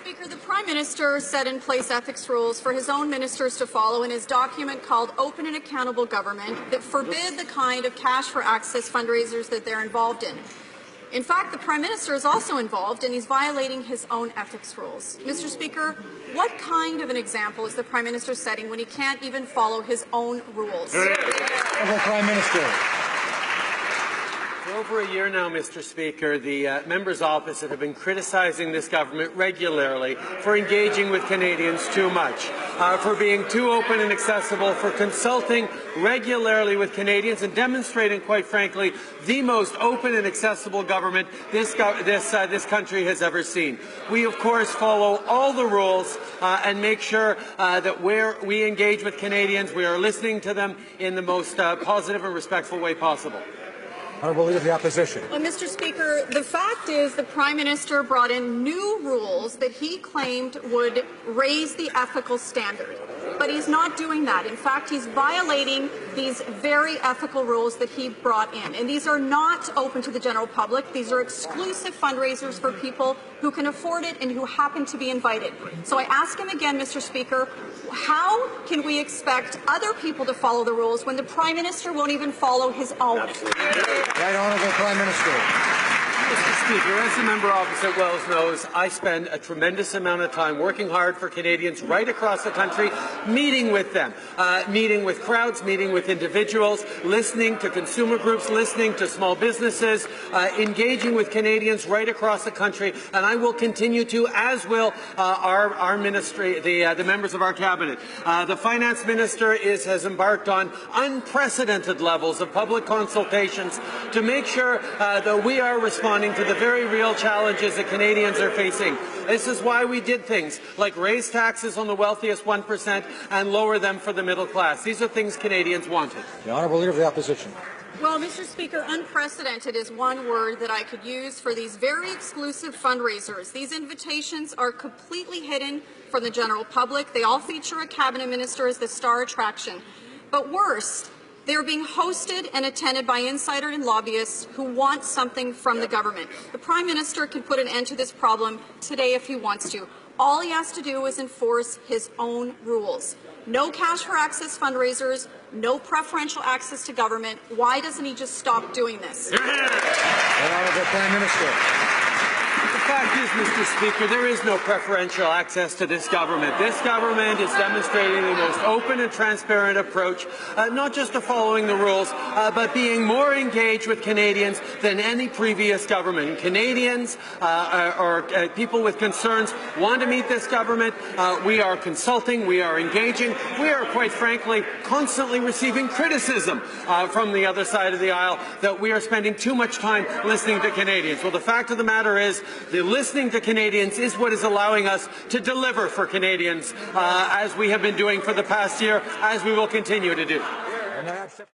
Speaker, the Prime Minister set in place ethics rules for his own ministers to follow in his document called Open and Accountable Government that forbid the kind of cash for access fundraisers that they're involved in. In fact, the Prime Minister is also involved, and he's violating his own ethics rules. Mr. Speaker, what kind of an example is the Prime Minister setting when he can't even follow his own rules? Prime Minister. For over a year now, Mr. Speaker, the members opposite have been criticizing this government regularly for engaging with Canadians too much, for being too open and accessible, for consulting regularly with Canadians and demonstrating, quite frankly, the most open and accessible government this country has ever seen. We, of course, follow all the rules and make sure that where we engage with Canadians, we are listening to them in the most positive and respectful way possible. Honourable Leader of the Opposition. Well, Mr. Speaker, the fact is the Prime Minister brought in new rules that he claimed would raise the ethical standard. But he's not doing that. In fact, he's violating these very ethical rules that he brought in. And these are not open to the general public. These are exclusive fundraisers for people who can afford it and who happen to be invited. So I ask him again, Mr. Speaker, how can we expect other people to follow the rules when the Prime Minister won't even follow his own? Right Honourable Prime Minister. Mr. Speaker, as the member opposite Wells knows, I spend a tremendous amount of time working hard for Canadians right across the country, meeting with them, meeting with crowds, meeting with individuals, listening to consumer groups, listening to small businesses, engaging with Canadians right across the country, and I will continue to, as will our ministry, the members of our cabinet. The Finance Minister has embarked on unprecedented levels of public consultations to make sure that we are responding to the very real challenges that Canadians are facing. This is why we did things like raise taxes on the wealthiest 1% and lower them for the middle class. These are things Canadians wanted. The Honourable Leader of the Opposition. Well, Mr. Speaker, unprecedented is one word that I could use for these very exclusive fundraisers. These invitations are completely hidden from the general public. They all feature a cabinet minister as the star attraction. But worse, they are being hosted and attended by insiders and lobbyists who want something from the government. The Prime Minister can put an end to this problem today if he wants to. All he has to do is enforce his own rules. No cash for access fundraisers, no preferential access to government. Why doesn't he just stop doing this? The Honourable Prime Minister. The fact is, Mr. Speaker, there is no preferential access to this government. This government is demonstrating the most open and transparent approach, not just to following the rules, but being more engaged with Canadians than any previous government. And Canadians or people with concerns want to meet this government. We are consulting, we are engaging, we are, quite frankly, constantly receiving criticism from the other side of the aisle that we are spending too much time listening to Canadians. Well, the fact of the matter is, the listening to Canadians is what is allowing us to deliver for Canadians, as we have been doing for the past year, as we will continue to do.